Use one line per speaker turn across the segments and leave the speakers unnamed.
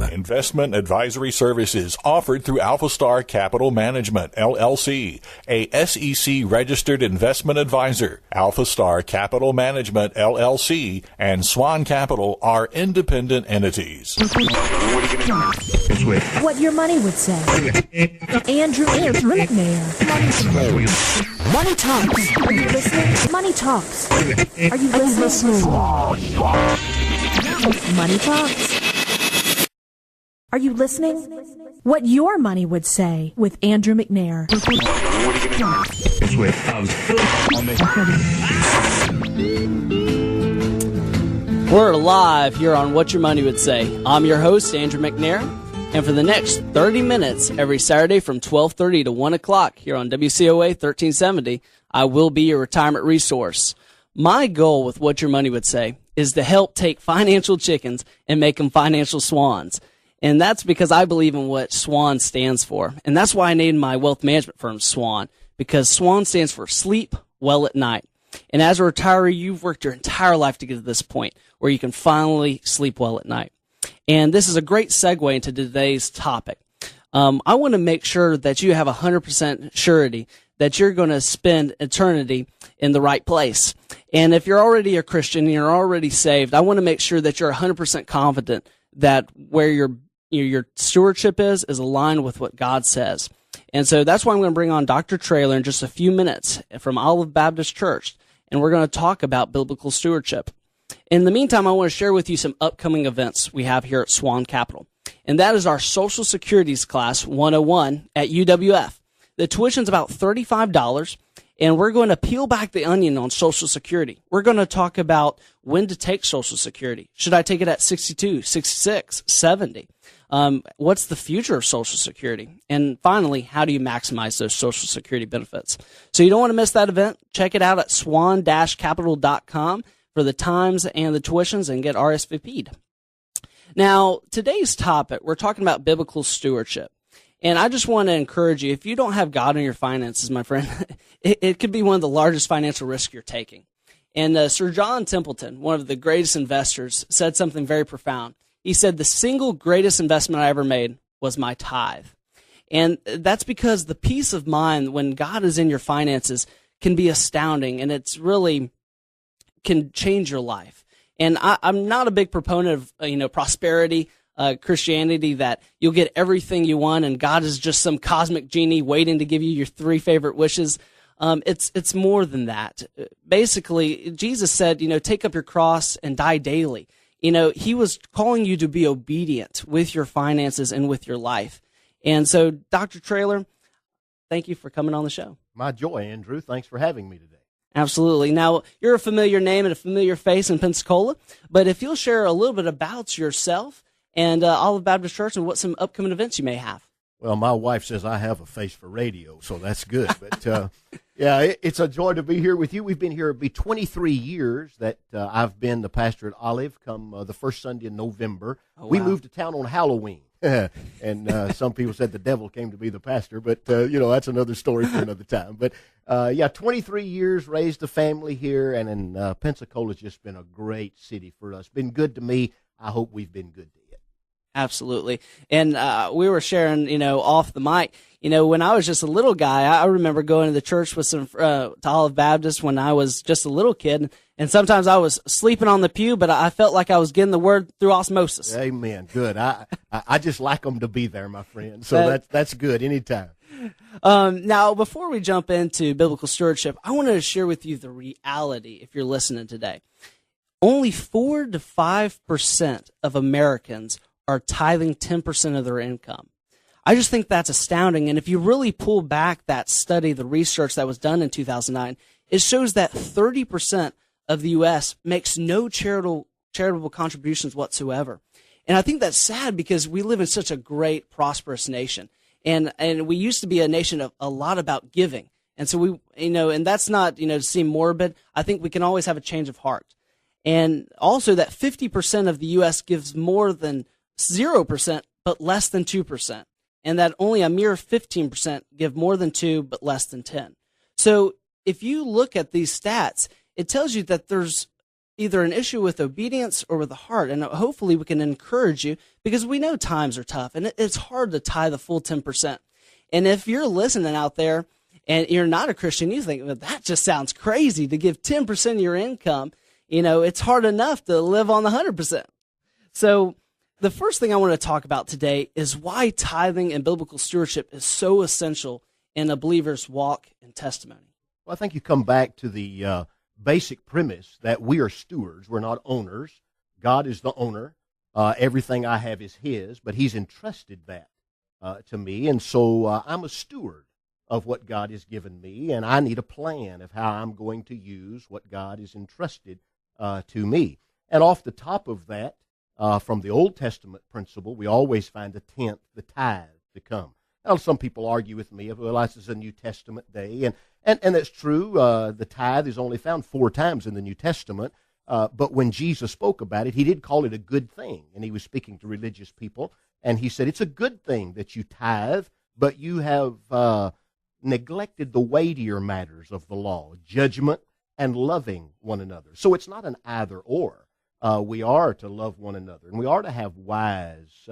Investment advisory services offered through SWAN-Capital Management, LLC, a SEC-registered investment advisor. SWAN-Capital Management, LLC, and SWAN-Capital are independent entities.
What your money would say. Andrew McNair. Money Talks. Are you listening? Money Talks. Are you listening? Money Talks. Are you listening? What your money would say with Andrew McNair.
We're live here on What Your Money Would Say. I'm your host, Andrew McNair, and for the next 30 minutes every Saturday from 12:30 to 1 o'clock here on WCOA 1370, I will be your retirement resource. My goal with What Your Money Would Say is to help take financial chickens and make them financial swans. And that's because I believe in what SWAN stands for. And that's why I named my wealth management firm SWAN, because SWAN stands for Sleep Well at Night. And as a retiree, you've worked your entire life to get to this point where you can finally sleep well at night. And this is a great segue into today's topic. I want to make sure that you have 100% surety that you're going to spend eternity in the right place. And if you're already a Christian, you're already saved, I want to make sure that you're 100% confident that where your stewardship is aligned with what God says. And so that's why I'm going to bring on Dr. Traylor in just a few minutes from Olive Baptist Church, and we're going to talk about biblical stewardship. In the meantime, I want to share with you some upcoming events we have here at SWAN-Capital, and that is our Social Securities Class 101 at UWF. The tuition's about $35, and we're going to peel back the onion on Social Security. We're going to talk about when to take Social Security. Should I take it at 62, 66, 70? What's the future of Social Security? And finally, how do you maximize those Social Security benefits? So you don't want to miss that event. Check it out at swan-capital.com for the times and the tuitions and get RSVP'd. Now, today's topic, we're talking about biblical stewardship. And I just want to encourage you, if you don't have God in your finances, my friend, it could be one of the largest financial risks you're taking. And Sir John Templeton, one of the greatest investors, said something very profound. He said, the single greatest investment I ever made was my tithe. And that's because the peace of mind when God is in your finances can be astounding, and it's really can change your life. And I'm not a big proponent of prosperity, Christianity, that you'll get everything you want and God is just some cosmic genie waiting to give you your 3 favorite wishes. It's more than that. Basically, Jesus said, take up your cross and die daily. He was calling you to be obedient with your finances and with your life. And so, Dr. Traylor, thank you for coming on the show.
My joy, Andrew. Thanks for having me today.
Absolutely. Now, you're a familiar name and a familiar face in Pensacola, but if you'll share a little bit about yourself and Olive Baptist Church and what some upcoming events you may have.
Well, my wife says I have a face for radio, so that's good. But, it's a joy to be here with you. We've been here, it'll be 23 years that I've been the pastor at Olive come the first Sunday in November. Oh, wow. We moved to town on Halloween. And some people said the devil came to be the pastor, but, that's another story for another time. But, 23 years, raised a family here, and in Pensacola's just been a great city for us. Been good to me. I hope we've been good to you.
Absolutely. And we were sharing, off the mic, when I was just a little guy, I remember going to the church with some to Olive Baptist when I was just a little kid. And sometimes I was sleeping on the pew, but I felt like I was getting the word through osmosis.
Amen. Good. I just like them to be there, my friend. So that's good anytime.
Now, before we jump into biblical stewardship, I wanted to share with you the reality, if you're listening today. Only 4 to 5% of Americans are tithing 10% of their income. I just think that's astounding. And if you really pull back that study, the research that was done in 2009, it shows that 30% of the U.S. makes no charitable contributions whatsoever. And I think that's sad because we live in such a great, prosperous nation. And we used to be a nation of a lot about giving. And so we, and that's not, to seem morbid. I think we can always have a change of heart. And also that 50% of the U.S. gives more than 0%, but less than 2%. And that only a mere 15% give more than 2, but less than 10. So if you look at these stats, it tells you that there's either an issue with obedience or with the heart. And hopefully we can encourage you, because we know times are tough and it's hard to tithe the full 10%. And if you're listening out there and you're not a Christian, you think, well, that just sounds crazy to give 10% of your income. It's hard enough to live on the 100%. So the first thing I want to talk about today is why tithing and biblical stewardship is so essential in a believer's walk and testimony.
Well, I think you come back to the basic premise that we are stewards. We're not owners. God is the owner. Everything I have is His, but He's entrusted that to me. And so I'm a steward of what God has given me, and I need a plan of how I'm going to use what God has entrusted to me. And off the top of that, from the Old Testament principle, we always find the tenth, the tithe, to come. Now, some people argue with me, well, this is a New Testament day, and that's true. The tithe is only found 4 times in the New Testament, but when Jesus spoke about it, He did call it a good thing, and He was speaking to religious people, and He said, it's a good thing that you tithe, but you have neglected the weightier matters of the law, judgment and loving one another. So it's not an either or. We are to love one another, and we are to have wise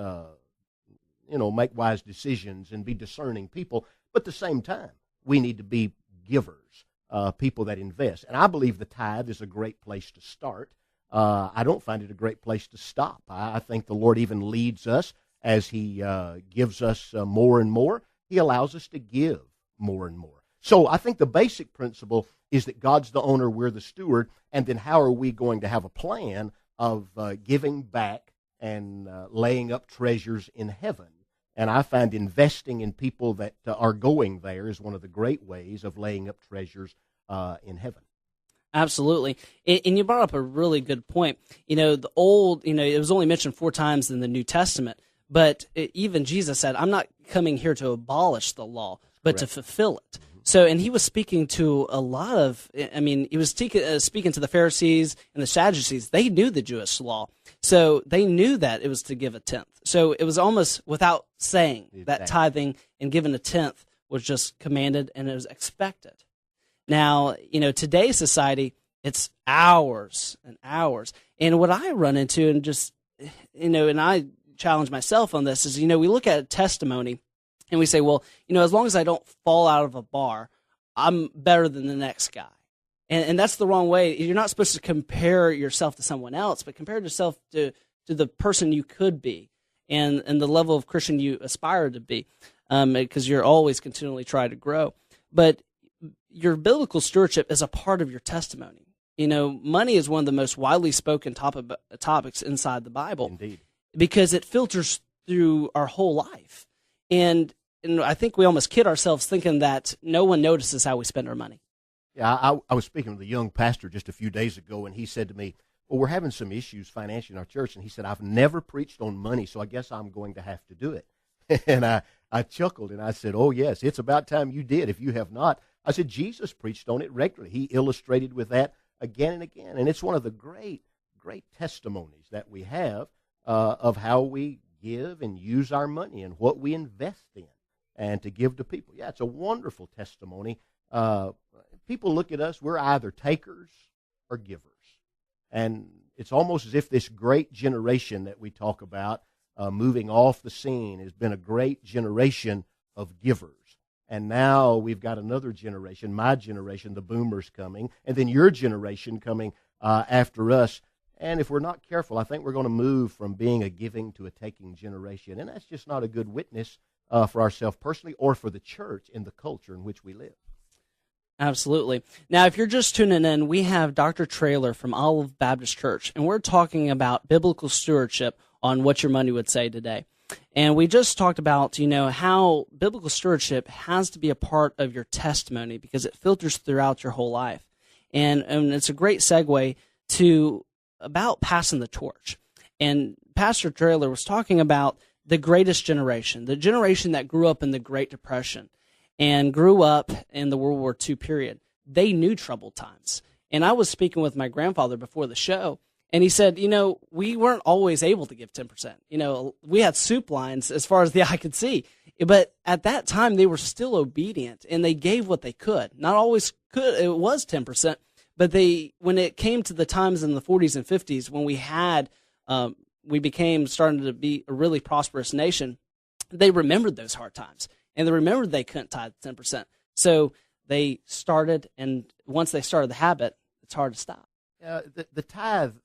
make wise decisions and be discerning people. But at the same time, we need to be givers, people that invest. And I believe the tithe is a great place to start. I don't find it a great place to stop. I think the Lord even leads us as He gives us more and more. He allows us to give more and more. So I think the basic principle is that God's the owner, we're the steward, and then how are we going to have a plan of giving back and laying up treasures in heaven? And I find investing in people that are going there is one of the great ways of laying up treasures in heaven.
Absolutely. And you brought up a really good point. The old, it was only mentioned 4 times in the New Testament, but even Jesus said, I'm not coming here to abolish the law, but to fulfill it. So, and He was speaking to a lot of, He was speaking to the Pharisees and the Sadducees. They knew the Jewish law. So they knew that it was to give a tenth. So it was almost without saying that tithing and giving a tenth was just commanded and it was expected. Now, today's society, it's hours and hours. And what I run into and just, and I challenge myself on this is, we look at a testimony and we say, well, as long as I don't fall out of a bar, I'm better than the next guy. And that's the wrong way. You're not supposed to compare yourself to someone else, but compare yourself to the person you could be and the level of Christian you aspire to be, because you're always continually trying to grow. But your biblical stewardship is a part of your testimony. Money is one of the most widely spoken topics inside the Bible. Indeed. Because it filters through our whole life. And I think we almost kid ourselves thinking that no one notices how we spend our money.
Yeah, I was speaking with a young pastor just a few days ago, and he said to me, well, we're having some issues financially in our church. And he said, I've never preached on money, so I guess I'm going to have to do it. And I chuckled, and I said, oh, yes, it's about time you did. If you have not, I said, Jesus preached on it regularly. He illustrated with that again and again. And it's one of the great, great testimonies that we have of how we give and use our money and what we invest in and to give to people. Yeah, it's a wonderful testimony. People look at us, we're either takers or givers. And it's almost as if this great generation that we talk about moving off the scene has been a great generation of givers. And now we've got another generation, my generation, the boomers coming, and then your generation coming after us. And if we're not careful, I think we're going to move from being a giving to a taking generation. And that's just not a good witness for ourselves personally or for the church in the culture in which we live.
Absolutely. Now, if you're just tuning in, we have Dr. Traylor from Olive Baptist Church, and we're talking about biblical stewardship on What Your Money Would Say today. And we just talked about, how biblical stewardship has to be a part of your testimony because it filters throughout your whole life. And it's a great segue to about passing the torch. And Pastor Traylor was talking about the greatest generation, the generation that grew up in the Great Depression and grew up in the World War II period. They knew troubled times. And I was speaking with my grandfather before the show, and he said, we weren't always able to give 10%. We had soup lines as far as the eye could see. But at that time, they were still obedient, and they gave what they could. Not always could. It was 10%, But when it came to the times in the 40s and 50s when we became starting to be a really prosperous nation, they remembered those hard times, and they remembered they couldn't tithe 10%. So they started, and once they started the habit, it's hard to stop.
The tithe,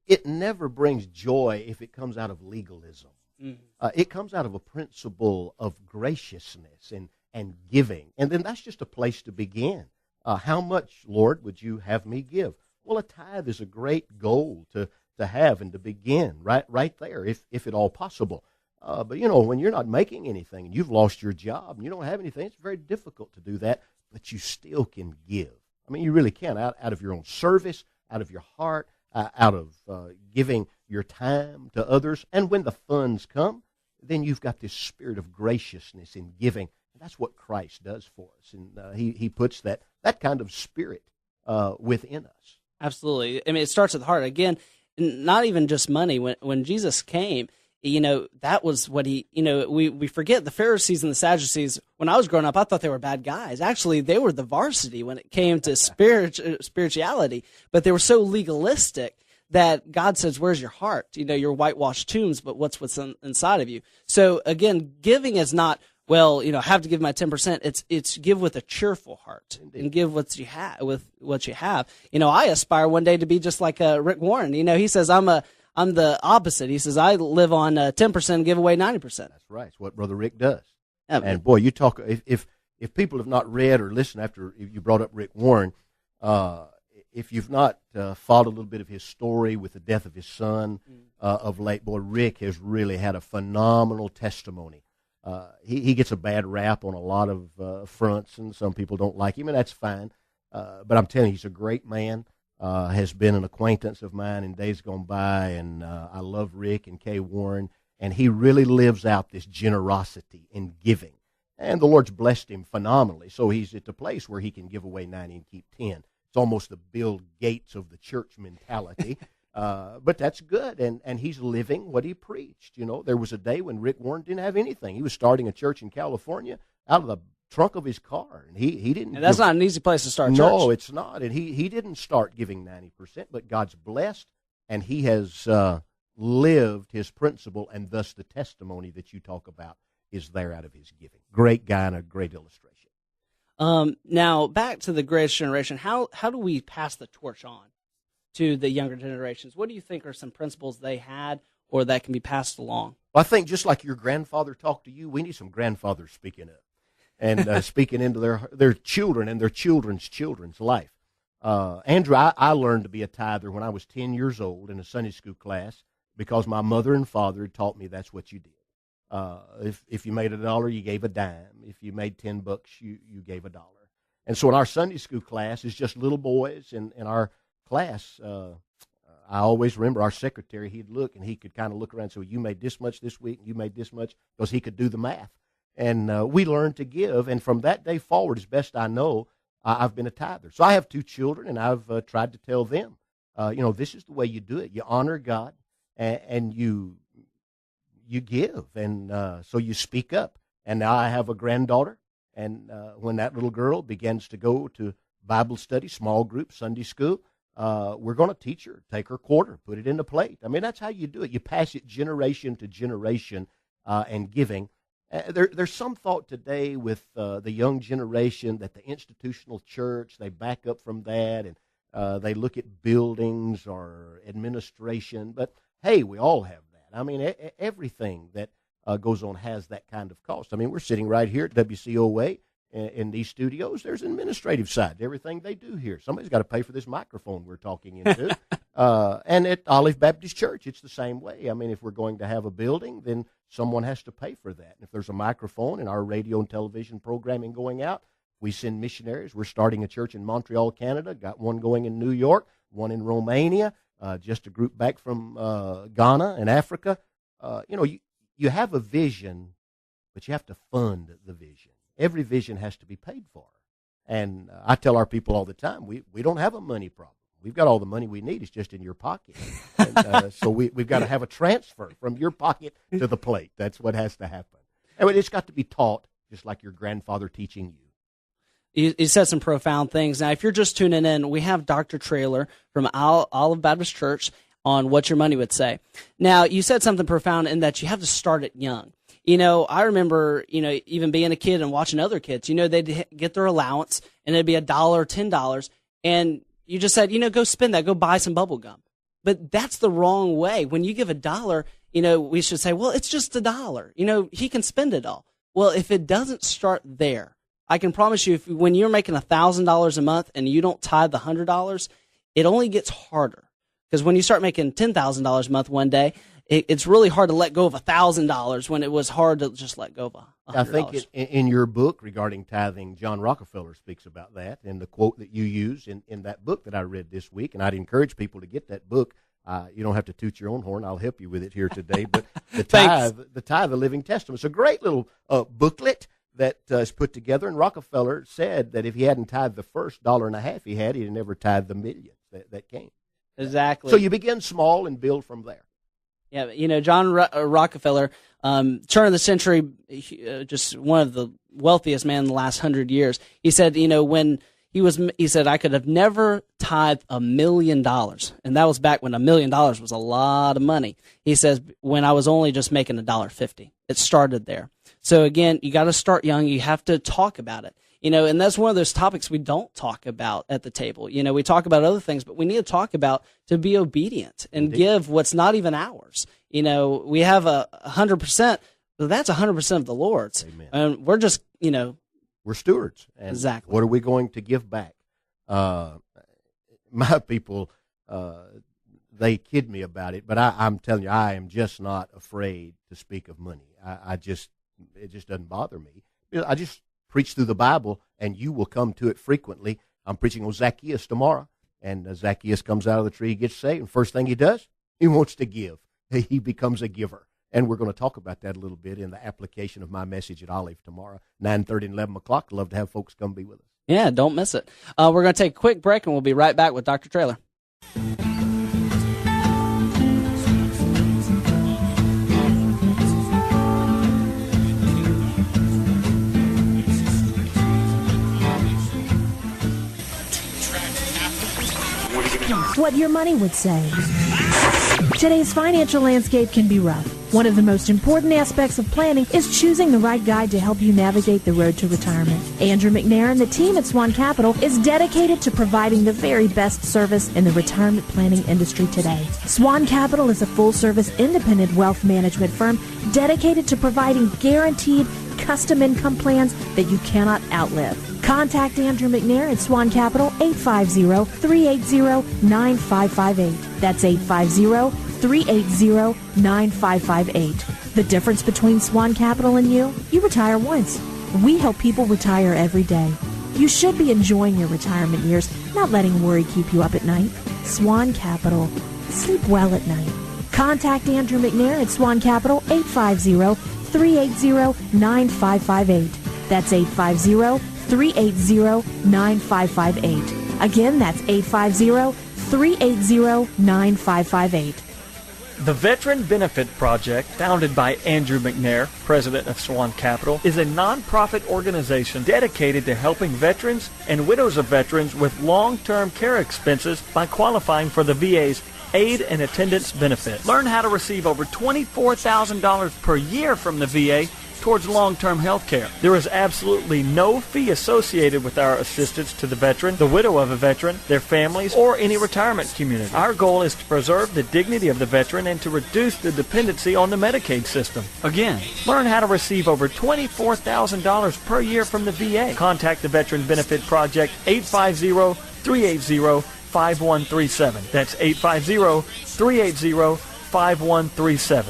it never brings joy if it comes out of legalism. Mm-hmm. It comes out of a principle of graciousness and giving. And then that's just a place to begin. How much, Lord, would you have me give? Well, a tithe is a great goal to have and to begin right there, if at all possible. But, when you're not making anything and you've lost your job and you don't have anything, it's very difficult to do that, but you still can give. I mean, you really can, out of your own service, out of your heart, out of giving your time to others. And when the funds come, then you've got this spirit of graciousness in giving. And that's what Christ does for us. And he puts that kind of spirit within us.
Absolutely. I mean, it starts at the heart. Again, not even just money. When Jesus came, that was what we forget the Pharisees and the Sadducees. When I was growing up, I thought they were bad guys. Actually, they were the varsity when it came to spirituality, but they were so legalistic that God says, where's your heart? You're whitewashed tombs, but what's inside of you? So again, giving is not, have to give my 10%. It's give with a cheerful heart. Indeed. And give what you have with what you have. I aspire one day to be just like Rick Warren. He says, I'm the opposite. He says, I live on 10% and give away 90%.
That's right. It's what Brother Rick does.
Yeah,
and boy, you talk, if people have not read or listened after you brought up Rick Warren, if you've not followed a little bit of his story with the death of his son of late, boy, Rick has really had a phenomenal testimony. He gets a bad rap on a lot of fronts, and some people don't like him, and that's fine. But I'm telling you, he's a great man. Has been an acquaintance of mine in days gone by, and I love Rick and Kay Warren, and he really lives out this generosity in giving. And the Lord's blessed him phenomenally, so he's at the place where he can give away 90 and keep 10. It's almost the Bill Gates of the church mentality, but that's good, and he's living what he preached. There was a day when Rick Warren didn't have anything. He was starting a church in California out of the trunk of his car, and he didn't.
And that's not an easy place to start a church.
No, it's not. And he didn't start giving 90%, but God's blessed, and he has lived his principle, and thus the testimony that you talk about is there out of his giving. Great guy and a great illustration.
Now back to the greatest generation. How do we pass the torch on to the younger generations? What do you think are some principles they had or that can be passed along?
Well, I think just like your grandfather talked to you, we need some grandfathers speaking up. And speaking into their children and their children's life. Andrew, I learned to be a tither when I was 10 years old in a Sunday school class because my mother and father had taught me that's what you did. If you made $1, you gave a dime. If you made $10, you gave $1. And so in our Sunday school class, it's just little boys. And in our class, I always remember our secretary, he'd look and he could kind of look around and say, well, you made this much this week, and you made this much, because he could do the math. And we learned to give, and from that day forward, as best I know, I've been a tither. So I have 2 children, and I've tried to tell them, this is the way you do it. You honor God, and you give, and so you speak up. And now I have a granddaughter, and when that little girl begins to go to Bible study, small group, Sunday school, we're going to teach her, take her quarter, put it in the plate. I mean, that's how you do it. You pass it generation to generation and giving. There's some thought today with the young generation that the institutional church, they back up from that, and they look at buildings or administration. But, hey, we all have that. I mean, everything that goes on has that kind of cost. I mean, we're sitting right here at WCOA in these studios. There's an administrative side to everything they do here. Somebody's got to pay for this microphone we're talking into. And at Olive Baptist Church, it's the same way. I mean, if we're going to have a building, then someone has to pay for that. And if there's a microphone in our radio and television programming going out, we send missionaries. We're starting a church in Montreal, Canada. Got one going in New York, one in Romania, just a group back from Ghana and Africa. You have a vision, but you have to fund the vision. Every vision has to be paid for. And I tell our people all the time, we don't have a money problem. We've got all the money we need. It's just in your pocket. And, so we've got to have a transfer from your pocket to the plate. That's what has to happen. And it's got to be taught just like your grandfather teaching you.
You said some profound things. Now, if you're just tuning in, we have Dr. Traylor from Olive Baptist Church on What Your Money Would Say. Now, you said something profound in that you have to start it young. I remember, even being a kid and watching other kids, they'd get their allowance and it'd be $1, $10. And you just said, go spend that, go buy some bubble gum. But that's the wrong way. When you give $1, we should say, well, it's just $1. He can spend it all. Well, if it doesn't start there, I can promise you, when you're making $1,000 a month and you don't tithe the $100, it only gets harder. Because when you start making $10,000 a month one day, it's really hard to let go of $1,000 when it was hard to just let go of $100.
I think in your book regarding tithing, John Rockefeller speaks about that, and the quote that you use in that book that I read this week, and I'd encourage people to get that book. You don't have to toot your own horn. I'll help you with it here today. But the tithe, the Living Testament. It's a great little booklet that is put together, and Rockefeller said that if he hadn't tithed the first $1.50 he had, he'd never tithed the millions that came.
Exactly.
So you begin small and build from there.
Yeah, John Rockefeller, turn of the century, just one of the wealthiest men in the last 100 years. He said, when he said, I could have never tithed $1 million. And that was back when $1 million was a lot of money. He says, when I was only just making $1.50. It started there. So again, you got to start young. You have to talk about it. And that's one of those topics we don't talk about at the table. We talk about other things, but we need to talk about to be obedient and give what's not even ours. We have 100%, but that's 100% of the Lord's.
Amen.
And we're just,
we're stewards. And
exactly.
What are we going to give back? My people, they kid me about it, but I'm telling you, I am just not afraid to speak of money. It just doesn't bother me. I just preach through the Bible, and you will come to it frequently. I'm preaching on Zacchaeus tomorrow, and Zacchaeus comes out of the tree, he gets saved, and first thing he does, he wants to give. He becomes a giver. And we're going to talk about that a little bit in the application of my message at Olive tomorrow, 9:30 and 11 o'clock. Love to have folks come be with us.
Yeah, don't miss it. We're going to take a quick break, and we'll be right back with Dr. Traylor.
What your money would say. Today's financial landscape can be rough. One of the most important aspects of planning is choosing the right guide to help you navigate the road to retirement. Andrew McNair and the team at SWAN-Capital is dedicated to providing the very best service in the retirement planning industry today. SWAN-Capital is a full-service independent wealth management firm dedicated to providing guaranteed custom income plans that you cannot outlive. Contact Andrew McNair at SWAN-Capital 850-380-9558. That's 850-380-9558. The difference between SWAN-Capital and you retire once. We help people retire every day. You should be enjoying your retirement years, not letting worry keep you up at night. SWAN-Capital. Sleep well at night. Contact Andrew McNair at SWAN-Capital 850-380-9558. That's 850-380-9558. Again, that's 850-380-9558.
The Veteran Benefit Project, founded by Andrew McNair, president of SWAN-Capital, is a nonprofit organization dedicated to helping veterans and widows of veterans with long-term care expenses by qualifying for the VA's Aid and Attendance Benefit. Learn how to receive over $24,000 per year from the VA towards long-term health care. There is absolutely no fee associated with our assistance to the veteran, the widow of a veteran, their families, or any retirement community. Our goal is to preserve the dignity of the veteran and to reduce the dependency on the Medicaid system. Again, learn how to receive over $24,000 per year from the VA. Contact the Veteran Benefit Project 850-380-5137. That's 850-380-5137.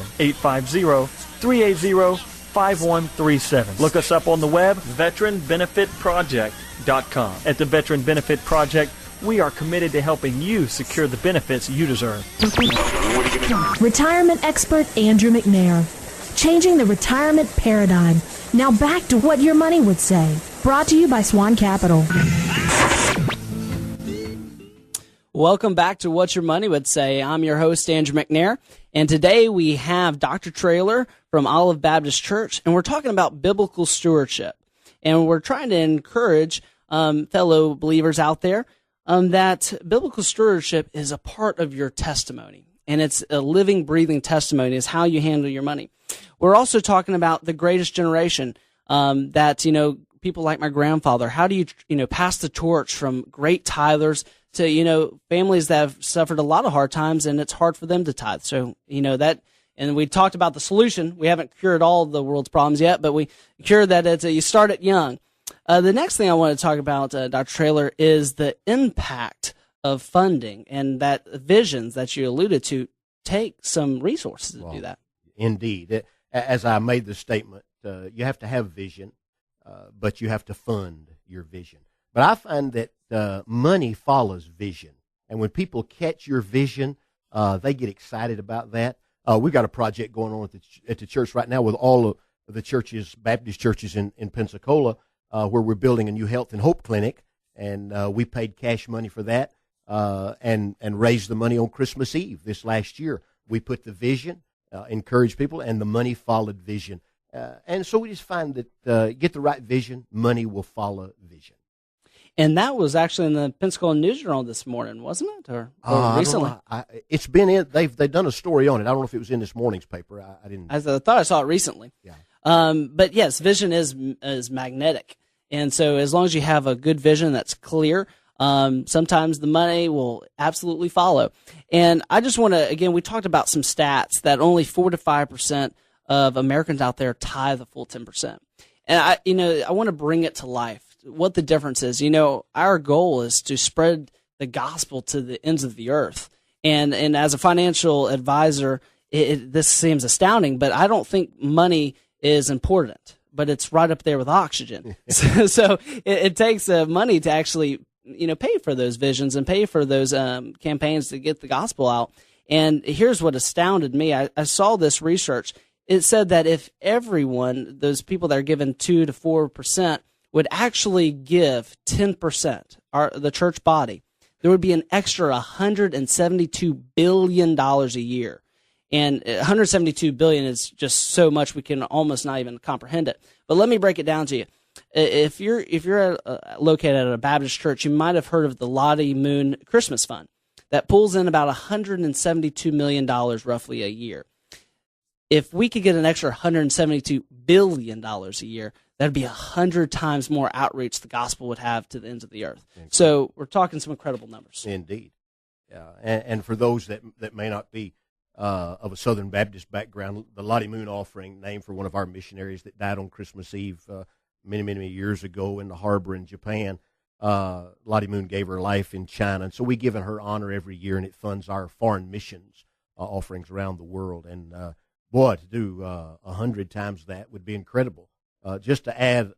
850-380-5137. Look us up on the web, veteranbenefitproject.com. At the Veteran Benefit Project, we are committed to helping you secure the benefits you deserve.
Retirement expert Andrew McNair. Changing the retirement paradigm. Now back to what your money would say. Brought to you by SWAN-Capital.
Welcome back to What Your Money Would Say. I'm your host, Andrew McNair, and today we have Dr. Traylor from Olive Baptist Church, and we're talking about biblical stewardship. And we're trying to encourage fellow believers out there, that biblical stewardship is a part of your testimony. And it's a living, breathing testimony is how you handle your money. We're also talking about the greatest generation, that, people like my grandfather. How do you, pass the torch from great tithers to, families that have suffered a lot of hard times and it's hard for them to tithe. So, and we talked about the solution. We haven't cured all of the world's problems yet, but we cured that you start it young. The next thing I want to talk about, Dr. Traylor, is the impact of funding and that visions that you alluded to take some resources to do that.
Indeed. As I made the statement, you have to have vision, but you have to fund your vision. But I find that money follows vision. And when people catch your vision, they get excited about that. We've got a project going on at the church right now with all of the churches, Baptist churches in Pensacola, where we're building a new health and hope clinic. And we paid cash money for that. And raised the money on Christmas Eve this last year. We put the vision, encouraged people, and the money followed vision. And so we just find that get the right vision, money will follow vision.
And that was actually in the Pensacola News Journal this morning, wasn't it? Or recently?
It's been in. They've done a story on it. I don't know if it was in this morning's paper. I didn't.
I thought I saw it recently.
Yeah.
But yes, vision is magnetic, and so as long as you have a good vision that's clear, sometimes the money will absolutely follow. And I just want to, again, we talked about some stats that only 4 to 5% of Americans out there tithe the full 10%. And I want to bring it to life, what the difference is. Our goal is to spread the gospel to the ends of the earth. And as a financial advisor, this seems astounding, but I don't think money is important, but it's right up there with oxygen. So it takes money to actually pay for those visions and pay for those campaigns to get the gospel out. And here's what astounded me. I saw this research. It said that if everyone, those people that are given 2 to 4%, would actually give 10%, the church body, there would be an extra $172 billion a year. And $172 billion is just so much we can almost not even comprehend it. But let me break it down to you. If you're located at a Baptist church, you might have heard of the Lottie Moon Christmas Fund that pulls in about $172 million roughly a year. If we could get an extra $172 billion a year, that'd be 100 times more outreach the gospel would have to the ends of the earth. Indeed. So we're talking some incredible numbers.
Indeed. Yeah. And for those that may not be of a Southern Baptist background, the Lottie Moon offering, named for one of our missionaries that died on Christmas Eve many years ago in the harbor in Japan. Lottie Moon gave her life in China, and so we give her honor every year, and it funds our foreign missions offerings around the world. And boy, to do 100 times that would be incredible. Just to add,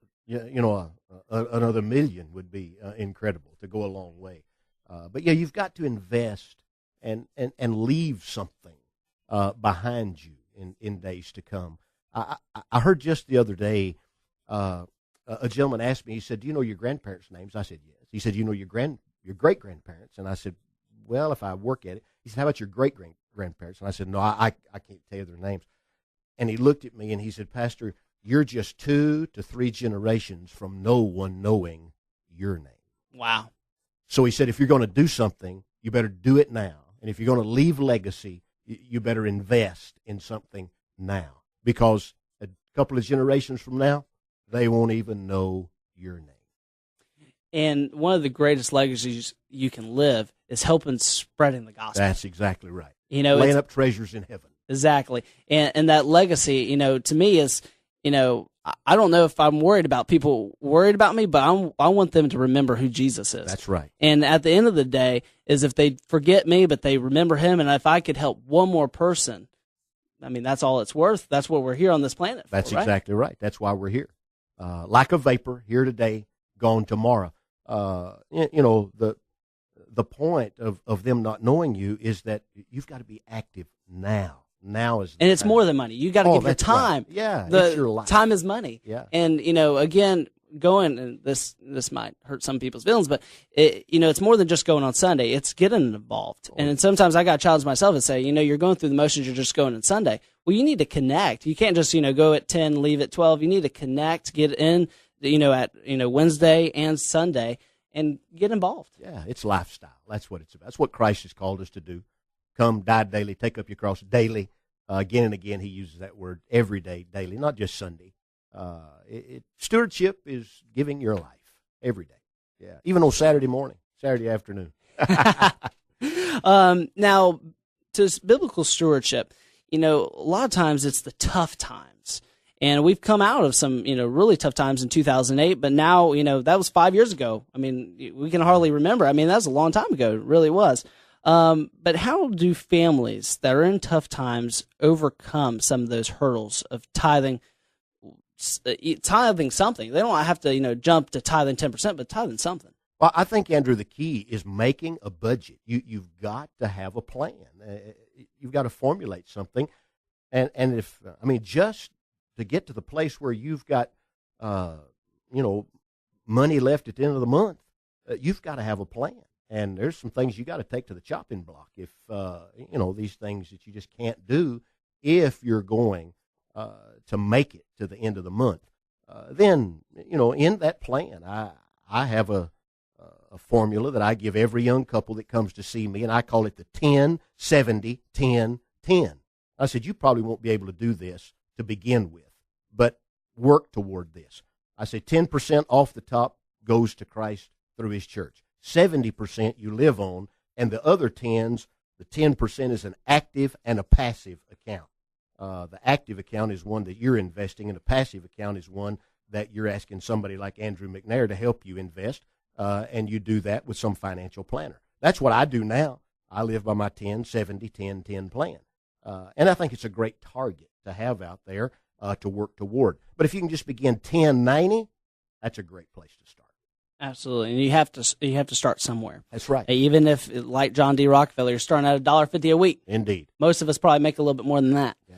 another million would be incredible, to go a long way. But yeah, you've got to invest and leave something behind you in days to come. I heard just the other day, a gentleman asked me, he said, "Do you know your grandparents' names?" I said, "Yes." He said, "You know your great-grandparents?" And I said, "Well, if I work at it." He said, "How about your great-grandparents?" And I said, "No, I can't tell you their names." And he looked at me and he said, "Pastor, you're just 2 to 3 generations from no one knowing your name."
Wow.
So he said, if you're going to do something, you better do it now. And if you're going to leave legacy, you better invest in something now. Because a couple of generations from now, they won't even know your name.
And one of the greatest legacies you can live is helping spreading the gospel.
That's exactly right.
Laying
up treasures in heaven.
Exactly. And that legacy, to me is, I don't know if I'm worried about people worried about me, but I want them to remember who Jesus is.
That's right.
And at the end of the day is if they forget me, but they remember him, and if I could help one more person, that's all it's worth. That's what we're here on this planet for,
That's
right?
Exactly right. That's why we're here. Like a vapor, here today, gone tomorrow. The point of them not knowing you is that you've got to be active now. Now is
and it's time. More than money. You got to give your time.
Right. Yeah,
it's
your life.
Time is money.
Yeah.
And again, going, and this might hurt some people's feelings, but it's more than just going on Sunday. It's getting involved. Oh. And sometimes I got to challenge myself and say, you're going through the motions. You're just going on Sunday. Well, you need to connect. You can't just go at 10, leave at 12. You need to connect, get in at Wednesday and Sunday, and get involved.
Yeah, it's lifestyle. That's what it's about. That's what Christ has called us to do. Come, die daily, take up your cross daily. Again and again, he uses that word every day, daily, not just Sunday. Stewardship is giving your life every day. Yeah, even on Saturday morning, Saturday afternoon.
Now, to biblical stewardship, a lot of times it's the tough times. And we've come out of some, really tough times in 2008, but now, that was 5 years ago. I mean, we can hardly remember. I mean, that was a long time ago. It really was. But how do families that are in tough times overcome some of those hurdles of tithing something? They don't have to, jump to tithing 10%, but tithing something.
Well, I think, Andrew, the key is making a budget. You've got to have a plan. You've got to formulate something. And if, just to get to the place where you've got, money left at the end of the month, you've got to have a plan. And there's some things you got to take to the chopping block if, these things that you just can't do if you're going to make it to the end of the month. Then, in that plan, I have a formula that I give every young couple that comes to see me, and I call it the 10-70-10-10. I said, you probably won't be able to do this to begin with, but work toward this. I say 10% off the top goes to Christ through his church. 70% you live on, and the other 10s, the 10% is an active and a passive account. The active account is one that you're investing, and the passive account is one that you're asking somebody like Andrew McNair to help you invest, and you do that with some financial planner. That's what I do now. I live by my 10-70-10-10 plan. And I think it's a great target to have out there to work toward. But if you can just begin 10-90, that's a great place to start.
Absolutely, and you have to start somewhere.
That's right.
Even if, like John D. Rockefeller, you're starting at $1.50 a week.
Indeed.
Most of us probably make a little bit more than that.
Yeah.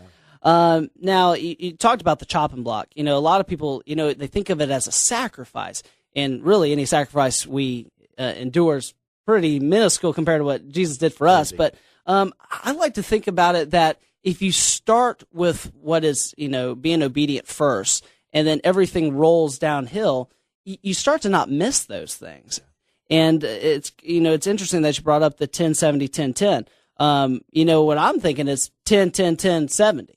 Now, you talked about the chopping block. A lot of people, they think of it as a sacrifice, and really any sacrifice we endure is pretty minuscule compared to what Jesus did for us.
Indeed.
But I like to think about it that if you start with what is, being obedient first, and then everything rolls downhill, you start to not miss those things. And it's interesting that you brought up the 10-70-10-10. What I'm thinking is 10-10-10-70.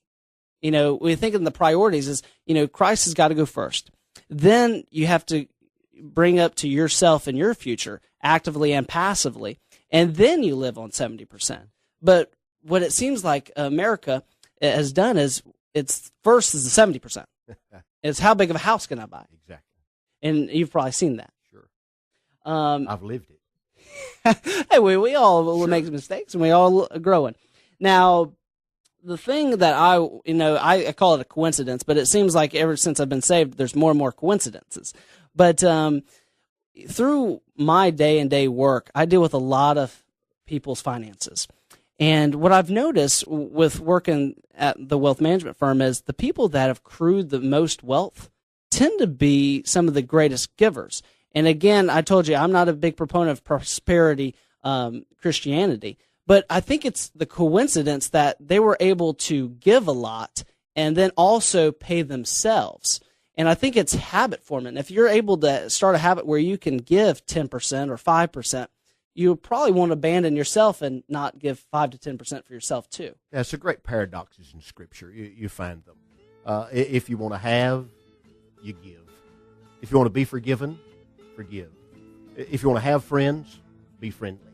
We're thinking the priorities is, Christ has got to go first. Then you have to bring up to yourself and your future actively and passively. And then you live on 70%. But what it seems like America has done is it's first is the 70%. It's how big of a house can I buy?
Exactly.
And you've probably seen that.
Sure. I've lived it.
Hey, we all make mistakes, and we all are growing. Now, the thing that I call it a coincidence, but it seems like ever since I've been saved, there's more and more coincidences. But through my day-and-day work, I deal with a lot of people's finances. And what I've noticed with working at the wealth management firm is the people that have accrued the most wealth tend to be some of the greatest givers. And again, I told you, I'm not a big proponent of prosperity Christianity, but I think it's the coincidence that they were able to give a lot and then also pay themselves. And I think it's habit forming. If you're able to start a habit where you can give 10% or 5%, you probably won't abandon yourself and not give 5 to 10% for yourself too.
Yeah, it's a great paradoxes in Scripture. You find them. If you want to have, you give. If you want to be forgiven, forgive. If you want to have friends, be friendly.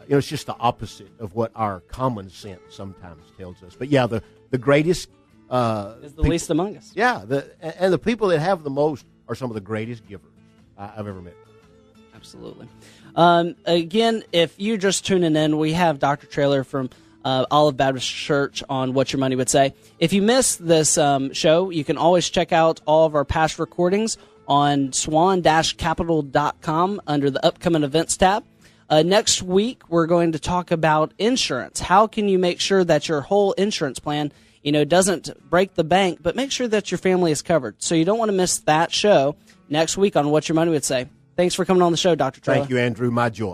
It's just the opposite of what our common sense sometimes tells us. But yeah, the greatest
is the least among us.
Yeah, and the people that have the most are some of the greatest givers I've ever met.
Absolutely. Again, if you're just tuning in, we have Dr. Traylor from Olive Baptist Church on What Your Money Would Say. If you missed this show, you can always check out all of our past recordings on SWAN-Capital.com under the Upcoming Events tab. Next week, we're going to talk about insurance. How can you make sure that your whole insurance plan, doesn't break the bank, but make sure that your family is covered. So you don't want to miss that show next week on What Your Money Would Say. Thanks for coming on the show, Dr. Traylor.
Thank you, Andrew. My joy.